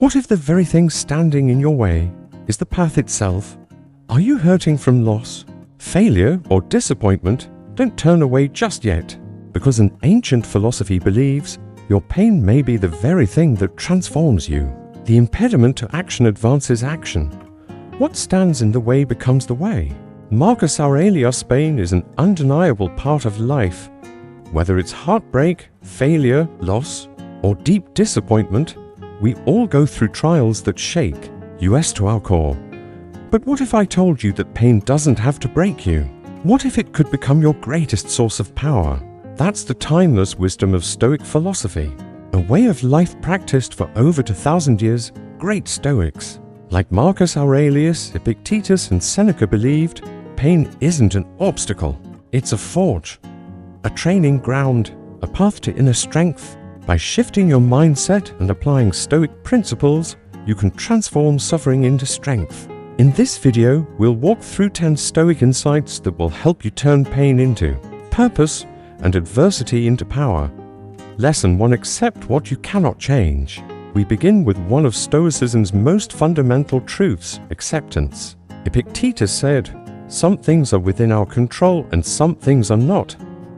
What if the very thing standing in your way is the path itself? Are you hurting from loss, failure, or disappointment? Don't turn away just yet, because an ancient philosophy believes your pain may be the very thing that transforms you. The impediment to action advances action. What stands in the way becomes the way. Marcus Aurelius' pain is an undeniable part of life. Whether it's heartbreak, failure, loss, or deep disappointment, we all go through trials that shake us to our core. But what if I told you that pain doesn't have to break you? What if it could become your greatest source of power? That's the timeless wisdom of Stoic philosophy, a way of life practiced for over 2,000 years. Great Stoics, like Marcus Aurelius, Epictetus, and Seneca believed, pain isn't an obstacle, it's a forge, a training ground, a path to inner strength. By shifting your mindset and applying Stoic principles, you can transform suffering into strength. In this video, we'll walk through 10 Stoic insights that will help you turn pain into purpose and adversity into power. Lesson 1: Accept what you cannot change. We begin with one of Stoicism's most fundamental truths, acceptance. Epictetus said, "Some things are within our control and some things are not."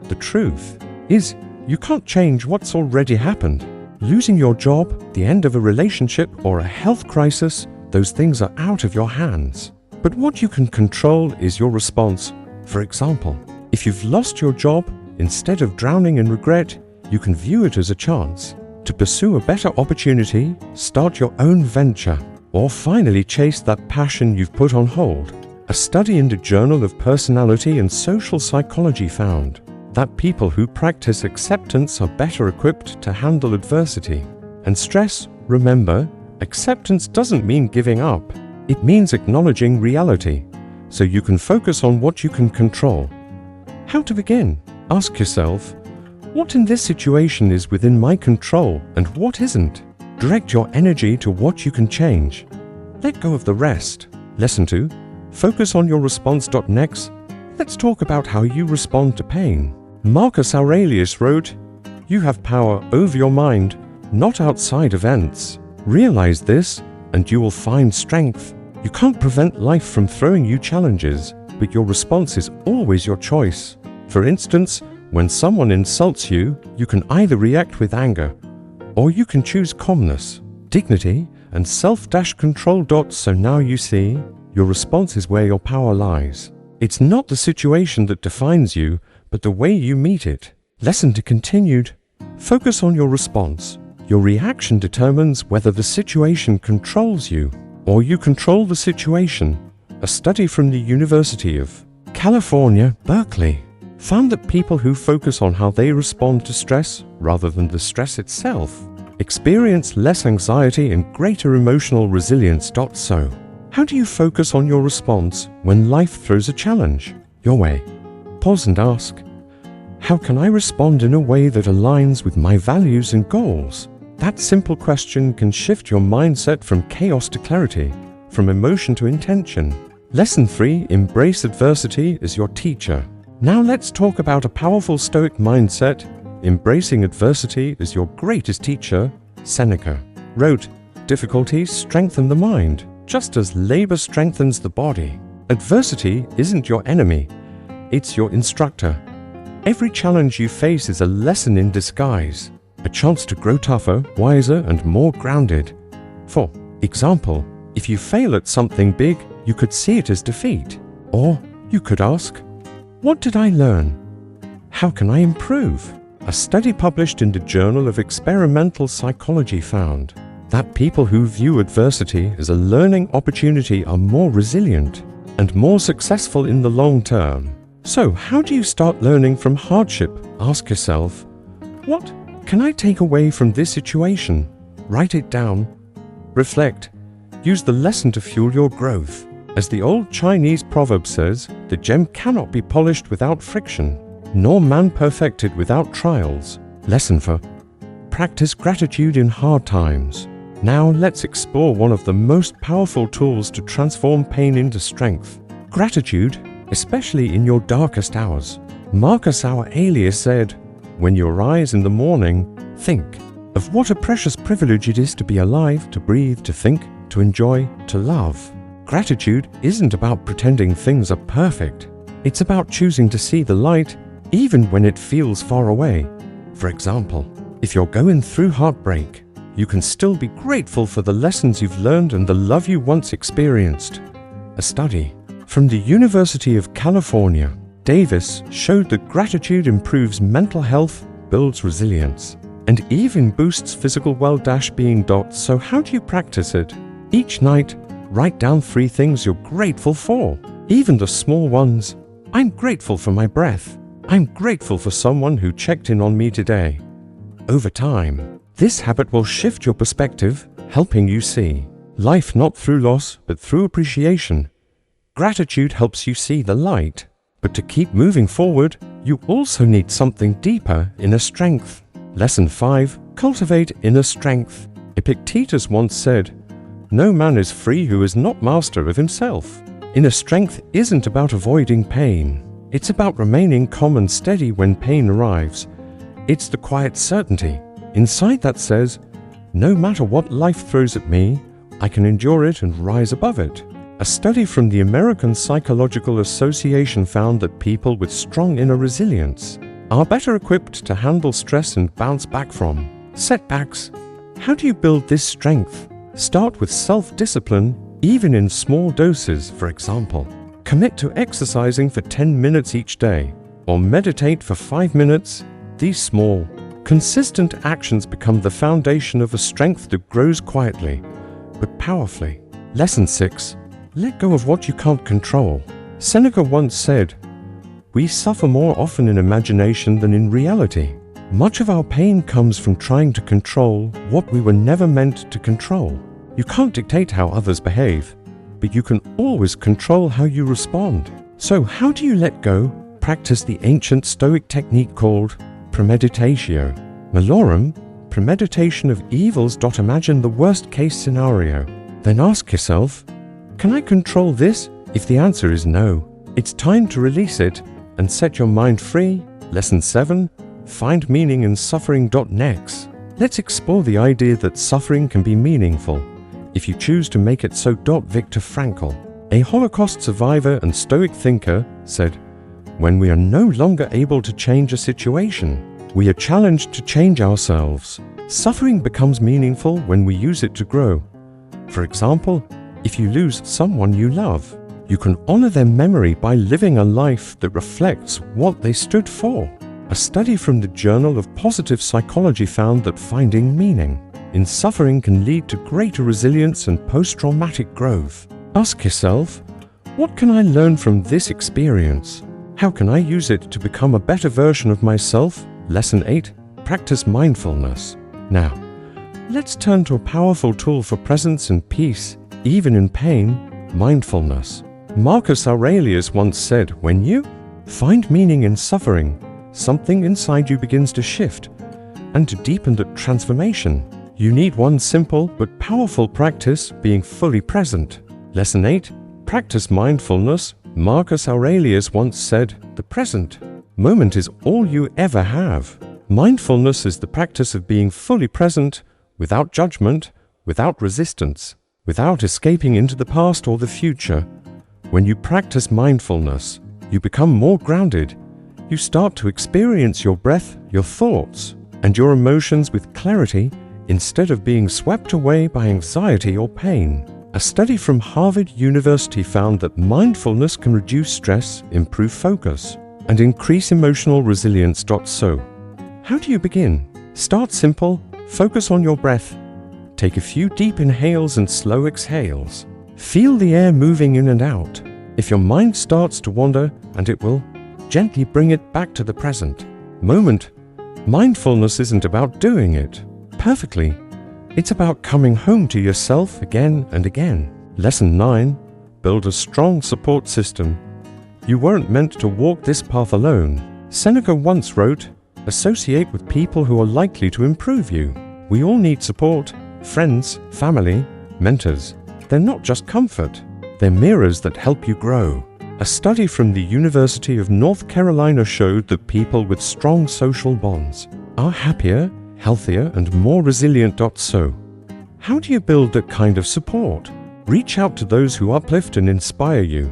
The truth is, you can't change what's already happened. Losing your job, the end of a relationship, or a health crisis, those things are out of your hands. But what you can control is your response. For example, if you've lost your job, instead of drowning in regret, you can view it as a chance to pursue a better opportunity, start your own venture, or finally chase that passion you've put on hold. A study in the Journal of Personality and Social Psychology found that people who practice acceptance are better equipped to handle adversity and stress. Remember, acceptance doesn't mean giving up. It means acknowledging reality, so you can focus on what you can control. How to begin? Ask yourself, what in this situation is within my control and what isn't? Direct your energy to what you can change. Let go of the rest. Lesson 2. Focus on your response. Next, let's talk about how you respond to pain. Marcus Aurelius wrote, "You have power over your mind, not outside events. Realize this, and you will find strength." You can't prevent life from throwing you challenges, but your response is always your choice. For instance, when someone insults you, you can either react with anger, or you can choose calmness, dignity, and self-control. So now you see, your response is where your power lies. It's not the situation that defines you, but the way you meet it. Lesson 2 continued. Focus on your response. Your reaction determines whether the situation controls you, or you control the situation. A study from the University of California, Berkeley, found that people who focus on how they respond to stress, rather than the stress itself, experience less anxiety and greater emotional resilience. So, how do you focus on your response when life throws a challenge your way? Pause and ask, how can I respond in a way that aligns with my values and goals? That simple question can shift your mindset from chaos to clarity, from emotion to intention. Lesson 3. Embrace adversity as your teacher. Now let's talk about a powerful Stoic mindset. Embracing adversity as your greatest teacher. Seneca wrote, "Difficulties strengthen the mind, just as labor strengthens the body." Adversity isn't your enemy, it's your instructor. Every challenge you face is a lesson in disguise, a chance to grow tougher, wiser, and more grounded. For example, if you fail at something big, you could see it as defeat. Or you could ask, what did I learn? How can I improve? A study published in the Journal of Experimental Psychology found that people who view adversity as a learning opportunity are more resilient and more successful in the long term. So, how do you start learning from hardship? Ask yourself, what can I take away from this situation? Write it down. Reflect. Use the lesson to fuel your growth. As the old Chinese proverb says, the gem cannot be polished without friction, nor man perfected without trials. Lesson 4. Practice gratitude in hard times. Now let's explore one of the most powerful tools to transform pain into strength. Gratitude, especially in your darkest hours. Marcus Aurelius said, "When you rise in the morning, think, of what a precious privilege it is to be alive, to breathe, to think, to enjoy, to love. Gratitude isn't about pretending things are perfect. It's about choosing to see the light even when it feels far away. For example, if you're going through heartbreak, you can still be grateful for the lessons you've learned and the love you once experienced. A study from the University of California, Davis, showed that gratitude improves mental health, builds resilience, and even boosts physical well-being. So how do you practice it? Each night, write down 3 things you're grateful for, even the small ones. I'm grateful for my breath. I'm grateful for someone who checked in on me today. Over time, this habit will shift your perspective, helping you see life not through loss, but through appreciation. Gratitude helps you see the light, but to keep moving forward, you also need something deeper: inner strength. Lesson 5. Cultivate inner strength. Epictetus once said, "No man is free who is not master of himself." Inner strength isn't about avoiding pain. It's about remaining calm and steady when pain arrives. It's the quiet certainty inside that says, no matter what life throws at me, I can endure it and rise above it. A study from the American Psychological Association found that people with strong inner resilience are better equipped to handle stress and bounce back from setbacks. How do you build this strength? Start with self-discipline, even in small doses. For example, commit to exercising for 10 minutes each day, or meditate for 5 minutes. These small, consistent actions become the foundation of a strength that grows quietly, but powerfully. Lesson 6. Let go of what you can't control. Seneca once said, "We suffer more often in imagination than in reality." Much of our pain comes from trying to control what we were never meant to control. You can't dictate how others behave, but you can always control how you respond. So how do you let go? Practice the ancient Stoic technique called premeditatio malorum, premeditation of evils. Imagine the worst case scenario. Then ask yourself, can I control this? If the answer is no, it's time to release it and set your mind free. Lesson 7. Find meaning in suffering. Next, let's explore the idea that suffering can be meaningful if you choose to make it so. Viktor Frankl, a Holocaust survivor and Stoic thinker, said, "When we are no longer able to change a situation, we are challenged to change ourselves. Suffering becomes meaningful when we use it to grow." For example, if you lose someone you love, you can honor their memory by living a life that reflects what they stood for. A study from the Journal of Positive Psychology found that finding meaning in suffering can lead to greater resilience and post-traumatic growth. Ask yourself, what can I learn from this experience? How can I use it to become a better version of myself? Lesson 8. Practice mindfulness. Now, let's turn to a powerful tool for presence and peace, even in pain: mindfulness. Marcus Aurelius once said, when you find meaning in suffering, something inside you begins to shift, and to deepen that transformation, you need one simple but powerful practice: being fully present. Lesson 8. Practice mindfulness. Marcus Aurelius once said, the present moment is all you ever have. Mindfulness is the practice of being fully present, without judgment, without resistance, without escaping into the past or the future. When you practice mindfulness, you become more grounded. You start to experience your breath, your thoughts, and your emotions with clarity instead of being swept away by anxiety or pain. A study from Harvard University found that mindfulness can reduce stress, improve focus, and increase emotional resilience. So, how do you begin? Start simple. Focus on your breath. Take a few deep inhales and slow exhales. Feel the air moving in and out. If your mind starts to wander, and it will, gently bring it back to the present moment. Mindfulness isn't about doing it perfectly. It's about coming home to yourself again and again. Lesson 9. Build a strong support system. You weren't meant to walk this path alone. Seneca once wrote, associate with people who are likely to improve you. We all need support: friends, family, mentors. They're not just comfort. They're mirrors that help you grow. A study from the University of North Carolina showed that people with strong social bonds are happier, healthier, and more resilient. So, how do you build that kind of support? Reach out to those who uplift and inspire you.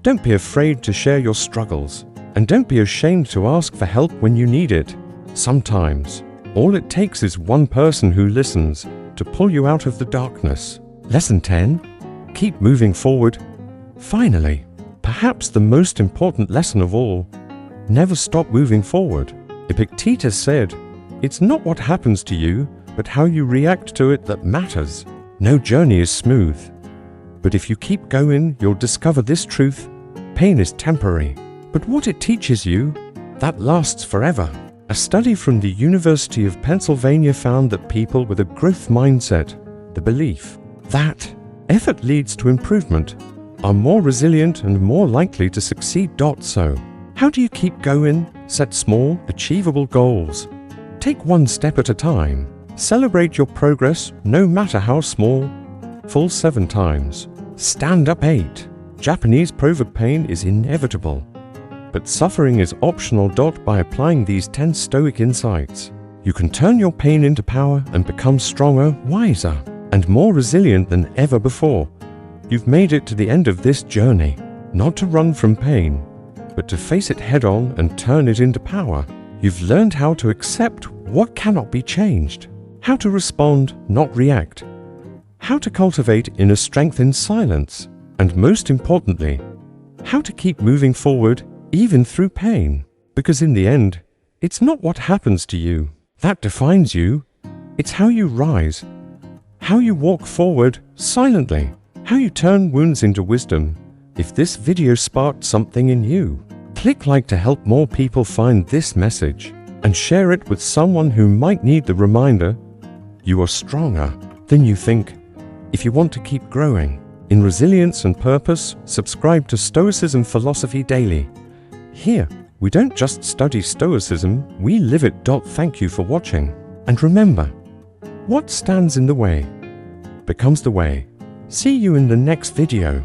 Don't be afraid to share your struggles, and don't be ashamed to ask for help when you need it. Sometimes, all it takes is one person who listens to pull you out of the darkness. Lesson 10. Keep moving forward. Finally, perhaps the most important lesson of all, never stop moving forward. Epictetus said, "It's not what happens to you, but how you react to it that matters." No journey is smooth, but if you keep going, you'll discover this truth: pain is temporary, but what it teaches you, that lasts forever. A study from the University of Pennsylvania found that people with a growth mindset, the belief that effort leads to improvement, are more resilient and more likely to succeed. So, how do you keep going? Set small, achievable goals. Take one step at a time. Celebrate your progress, no matter how small. Fall 7 times. Stand up 8. Japanese proverb: pain is inevitable, but suffering is optional. By applying these 10 Stoic insights, you can turn your pain into power and become stronger, wiser, and more resilient than ever before. You've made it to the end of this journey, not to run from pain, but to face it head-on and turn it into power. You've learned how to accept what cannot be changed, how to respond, not react, how to cultivate inner strength in silence, and most importantly, how to keep moving forward even through pain. Because in the end, it's not what happens to you that defines you, it's how you rise, how you walk forward silently, how you turn wounds into wisdom. If this video sparked something in you, click like to help more people find this message, and share it with someone who might need the reminder you are stronger than you think. If you want to keep growing in resilience and purpose, subscribe to Stoicism Philosophy Daily. Here, we don't just study Stoicism, we live it. Thank you for watching. And remember, what stands in the way becomes the way. See you in the next video.